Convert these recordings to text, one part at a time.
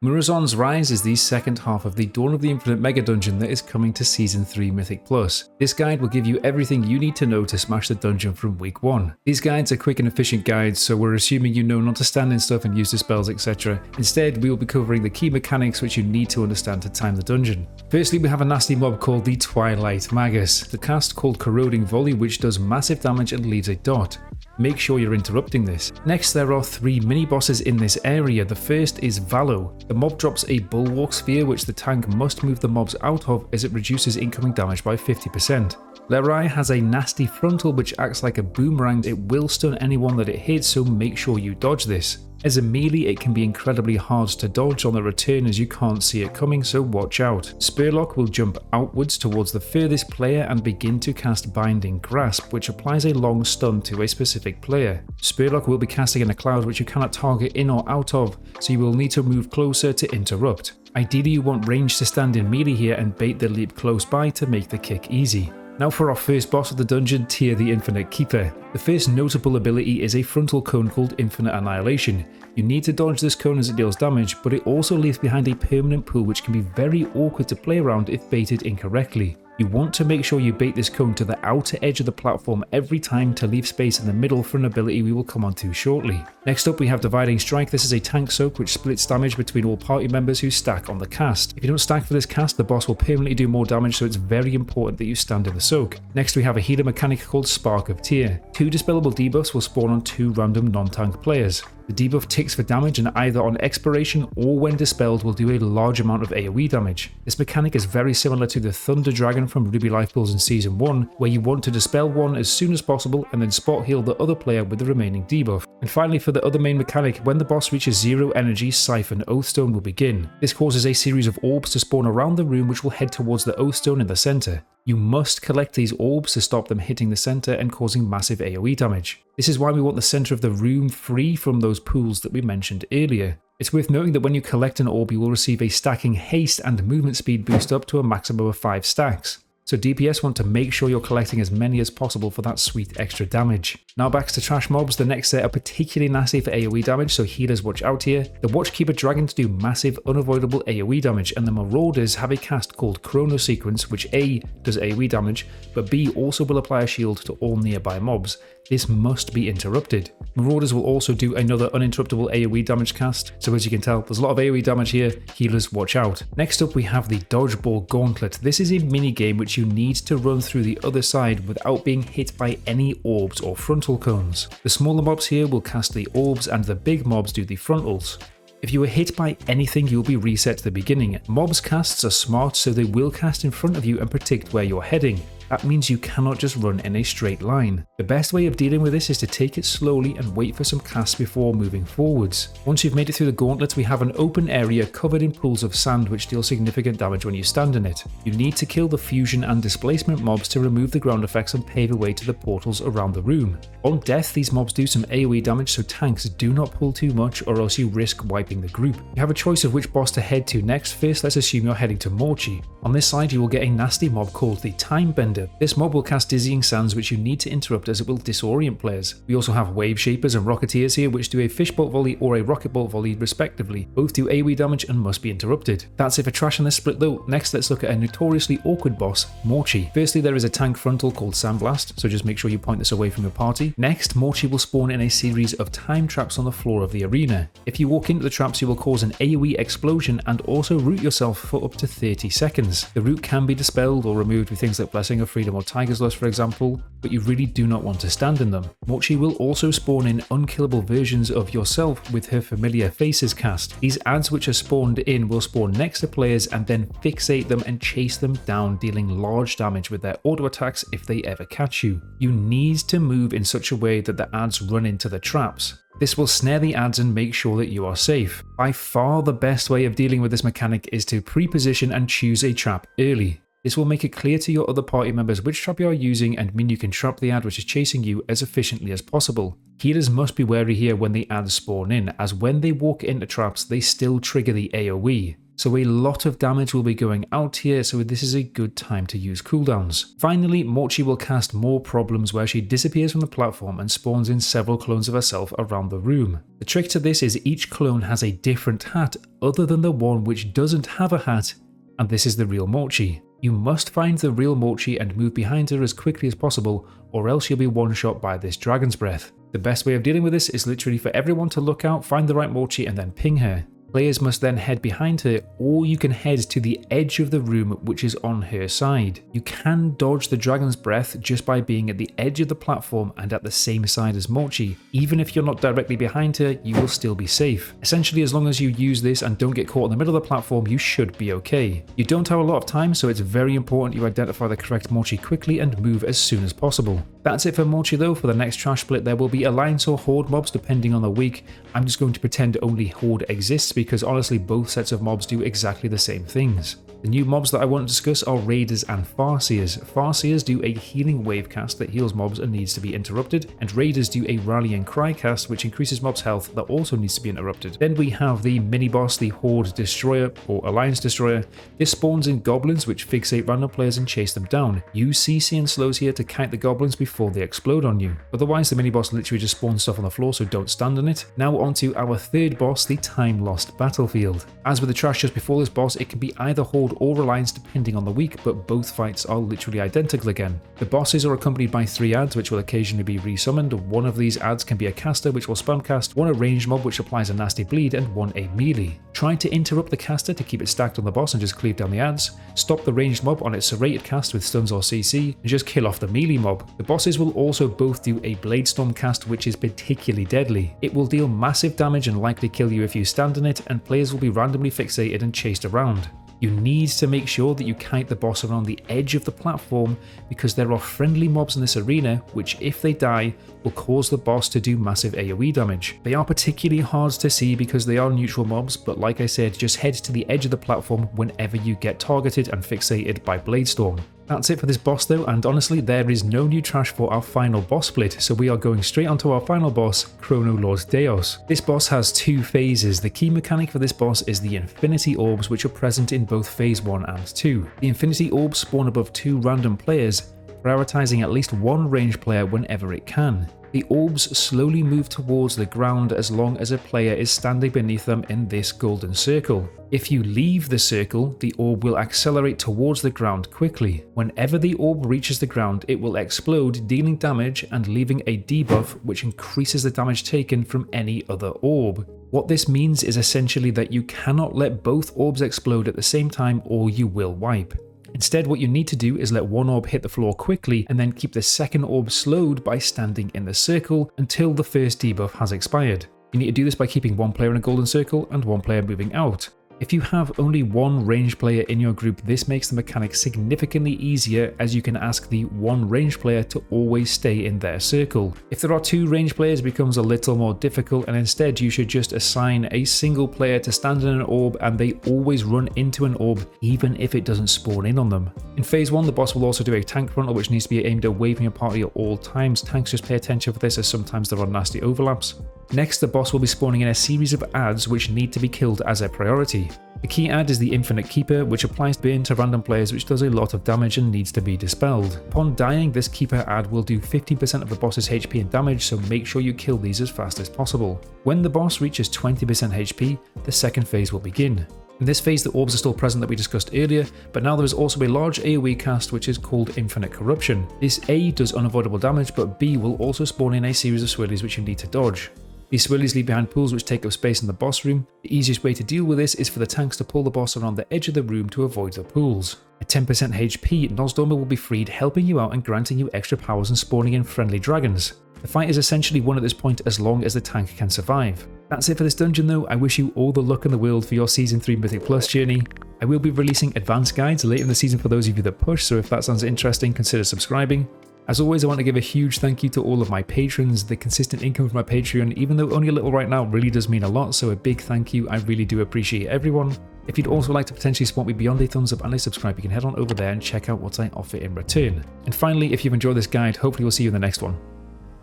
Murozond's Rise is the second half of the Dawn of the Infinite Mega Dungeon that is coming to Season 3 Mythic Plus. This guide will give you everything you need to know to smash the dungeon from week 1. These guides are quick and efficient guides, so we're assuming you know not to stand in stuff and use the spells, etc. Instead, we will be covering the key mechanics which you need to understand to time the dungeon. Firstly, we have a nasty mob called the Twilight Magus, the cast called Corroding Volley which does massive damage and leaves a dot. Make sure you're interrupting this. Next, there are 3 mini-bosses in this area. The first is Valo. The mob drops a bulwark sphere which the tank must move the mobs out of as it reduces incoming damage by 50%. Lerai has a nasty frontal which acts like a boomerang. It will stun anyone that it hits, so make sure you dodge this. As a melee, it can be incredibly hard to dodge on the return as you can't see it coming, so watch out. Spurlock will jump outwards towards the furthest player and begin to cast Binding Grasp, which applies a long stun to a specific player. Spurlock will be casting in a cloud which you cannot target in or out of, so you will need to move closer to interrupt. Ideally, you want range to stand in melee here and bait the leap close by to make the kick easy. Now for our first boss of the dungeon, Tyr the Infinite Keeper. The first notable ability is a frontal cone called Infinite Annihilation. You need to dodge this cone as it deals damage, but it also leaves behind a permanent pool which can be very awkward to play around if baited incorrectly. You want to make sure you bait this cone to the outer edge of the platform every time to leave space in the middle for an ability we will come on to shortly. Next up we have Dividing Strike. This is a tank soak which splits damage between all party members who stack on the cast. If you don't stack for this cast, the boss will permanently do more damage, so it's very important that you stand in the soak. Next we have a healer mechanic called Spark of Tyr. 2 dispellable debuffs will spawn on 2 random non-tank players. The debuff ticks for damage and either on expiration or when dispelled will do a large amount of AoE damage. This mechanic is very similar to the Thunder Dragon from Ruby Life Pools in Season 1, where you want to dispel one as soon as possible and then spot heal the other player with the remaining debuff. And finally, for the other main mechanic, when the boss reaches 0 energy, Siphon Oathstone will begin. This causes a series of orbs to spawn around the room which will head towards the Oathstone in the center. You must collect these orbs to stop them hitting the center and causing massive AoE damage. This is why we want the center of the room free from those pools that we mentioned earlier. It's worth noting that when you collect an orb, you will receive a stacking haste and movement speed boost up to a maximum of 5 stacks. So DPS want to make sure you're collecting as many as possible for that sweet extra damage. Now back to trash mobs. The next set are particularly nasty for AoE damage, so healers watch out here. The Watchkeeper Dragons do massive unavoidable AoE damage, and the Marauders have a cast called Chrono Sequence which A does AoE damage, but B also will apply a shield to all nearby mobs. This must be interrupted. Marauders will also do another uninterruptible AoE damage cast, so as you can tell, there's a lot of AoE damage here. Healers watch out. Next up we have the Dodgeball Gauntlet. This is a mini game which you need to run through the other side without being hit by any orbs or frontal cones. The smaller mobs here will cast the orbs and the big mobs do the frontals. If you were hit by anything, you'll be reset to the beginning. Mobs casts are smart, so they will cast in front of you and predict where you're heading. That means you cannot just run in a straight line. The best way of dealing with this is to take it slowly and wait for some casts before moving forwards. Once you've made it through the gauntlet, we have an open area covered in pools of sand which deal significant damage when you stand in it. You need to kill the fusion and displacement mobs to remove the ground effects and pave a way to the portals around the room. On death, these mobs do some AoE damage, so tanks do not pull too much or else you risk wiping the group. You have a choice of which boss to head to next. First, let's assume you're heading to Morchi. On this side, you will get a nasty mob called the Time Bender. This mob will cast Dizzying Sands which you need to interrupt as it will disorient players. We also have Wave Shapers and Rocketeers here which do a Fishbolt Volley or a Rocket Bolt Volley respectively. Both do AoE damage and must be interrupted. That's it for trash in this split though. Next, let's look at a notoriously awkward boss, Morchi. Firstly, there is a tank frontal called Sandblast, so just make sure you point this away from your party. Next, Morchi will spawn in a series of time traps on the floor of the arena. If you walk into the traps, you will cause an AoE explosion and also root yourself for up to 30 seconds. The root can be dispelled or removed with things like Blessing of Freedom or Tiger's Lust for example, but you really do not want to stand in them. Morchi will also spawn in unkillable versions of yourself with her Familiar Faces cast. These ads which are spawned in will spawn next to players and then fixate them and chase them down, dealing large damage with their auto attacks if they ever catch you. You need to move in such a way that the ads run into the traps. This will snare the ads and make sure that you are safe. By far the best way of dealing with this mechanic is to pre-position and choose a trap early. This will make it clear to your other party members which trap you are using and mean you can trap the ad which is chasing you as efficiently as possible. Healers must be wary here when the ads spawn in, as when they walk into traps they still trigger the AoE. So a lot of damage will be going out here, so this is a good time to use cooldowns. Finally, Morchi will cast More Problems, where she disappears from the platform and spawns in several clones of herself around the room. The trick to this is each clone has a different hat other than the one which doesn't have a hat, and this is the real Morchi. You must find the real Morchi and move behind her as quickly as possible, or else you'll be one-shot by this Dragon's Breath. The best way of dealing with this is literally for everyone to look out, find the right Morchi, and then ping her. Players must then head behind her, or you can head to the edge of the room which is on her side. You can dodge the Dragon's Breath just by being at the edge of the platform and at the same side as Morchi. Even if you're not directly behind her, you will still be safe. Essentially, as long as you use this and don't get caught in the middle of the platform, you should be okay. You don't have a lot of time, so it's very important you identify the correct Morchi quickly and move as soon as possible. That's it for Morchi though. For the next trash split, there will be Alliance or Horde mobs depending on the week. I'm just going to pretend only Horde exists, because honestly both sets of mobs do exactly the same things. The new mobs that I want to discuss are Raiders and Farseers. Farseers do a healing wave cast that heals mobs and needs to be interrupted, and Raiders do a rallying cry cast which increases mobs' health that also needs to be interrupted. Then we have the mini-boss, the Horde Destroyer or Alliance Destroyer. This spawns in goblins which fixate random players and chase them down. Use CC and slows here to kite the goblins before they explode on you. Otherwise the mini-boss literally just spawns stuff on the floor, so don't stand on it. Now on to our third boss, the Time Lost Battlefield. As with the trash just before this boss, it can be either Horde or Alliance depending on the week, but both fights are literally identical again. The bosses are accompanied by 3 ads which will occasionally be resummoned. One of these ads can be a caster which will spam cast, one a ranged mob which applies a nasty bleed, and one a melee. Try to interrupt the caster to keep it stacked on the boss and just cleave down the ads. Stop the ranged mob on its serrated cast with stuns or CC, and just kill off the melee mob. The bosses will also both do a blade storm cast which is particularly deadly. It will deal massive damage and likely kill you if you stand in it, and players will be randomly fixated and chased around. You need to make sure that you kite the boss around the edge of the platform, because there are friendly mobs in this arena which, if they die, will cause the boss to do massive AoE damage. They are particularly hard to see because they are neutral mobs, but like I said, just head to the edge of the platform whenever you get targeted and fixated by Bladestorm. That's it for this boss though, and honestly there is no new trash for our final boss split, so we are going straight onto our final boss, Chrono Lord Deos. This boss has 2 phases. The key mechanic for this boss is the Infinity Orbs, which are present in both phase 1 and 2. The Infinity Orbs spawn above 2 random players, prioritizing at least 1 ranged player whenever it can. The orbs slowly move towards the ground as long as a player is standing beneath them in this golden circle. If you leave the circle, the orb will accelerate towards the ground quickly. Whenever the orb reaches the ground, it will explode, dealing damage and leaving a debuff which increases the damage taken from any other orb. What this means is essentially that you cannot let both orbs explode at the same time or you will wipe. Instead, what you need to do is let one orb hit the floor quickly and then keep the second orb slowed by standing in the circle until the first debuff has expired. You need to do this by keeping one player in a golden circle and one player moving out. If you have only one ranged player in your group, this makes the mechanic significantly easier, as you can ask the one ranged player to always stay in their circle. If there are 2 ranged players, it becomes a little more difficult, and instead you should just assign a single player to stand in an orb and they always run into an orb even if it doesn't spawn in on them. In phase 1, the boss will also do a tank frontal which needs to be aimed away from your party at all times. Tanks just pay attention for this, as sometimes there are nasty overlaps. Next, the boss will be spawning in a series of ads which need to be killed as a priority. The key ad is the Infinite Keeper, which applies burn to random players, which does a lot of damage and needs to be dispelled. Upon dying, this Keeper ad will do 50% of the boss's HP and damage, so make sure you kill these as fast as possible. When the boss reaches 20% HP, the second phase will begin. In this phase, the orbs are still present that we discussed earlier, but now there is also a large AoE cast which is called Infinite Corruption. This A does unavoidable damage, but B will also spawn in a series of swirlies which you need to dodge. These swirlies leave behind pools which take up space in the boss room. The easiest way to deal with this is for the tanks to pull the boss around the edge of the room to avoid the pools. At 10% HP, Nosdorma will be freed, helping you out and granting you extra powers and spawning in friendly dragons. The fight is essentially won at this point as long as the tank can survive. That's it for this dungeon though. I wish you all the luck in the world for your Season 3 Mythic Plus journey. I will be releasing advanced guides later in the season for those of you that push, so if that sounds interesting, consider subscribing. As always, I want to give a huge thank you to all of my patrons. The consistent income from my Patreon, even though only a little right now, really does mean a lot, so a big thank you. I really do appreciate everyone. If you'd also like to potentially support me beyond a thumbs up and a subscribe, you can head on over there and check out what I offer in return. And finally, if you've enjoyed this guide, hopefully we'll see you in the next one.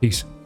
Peace.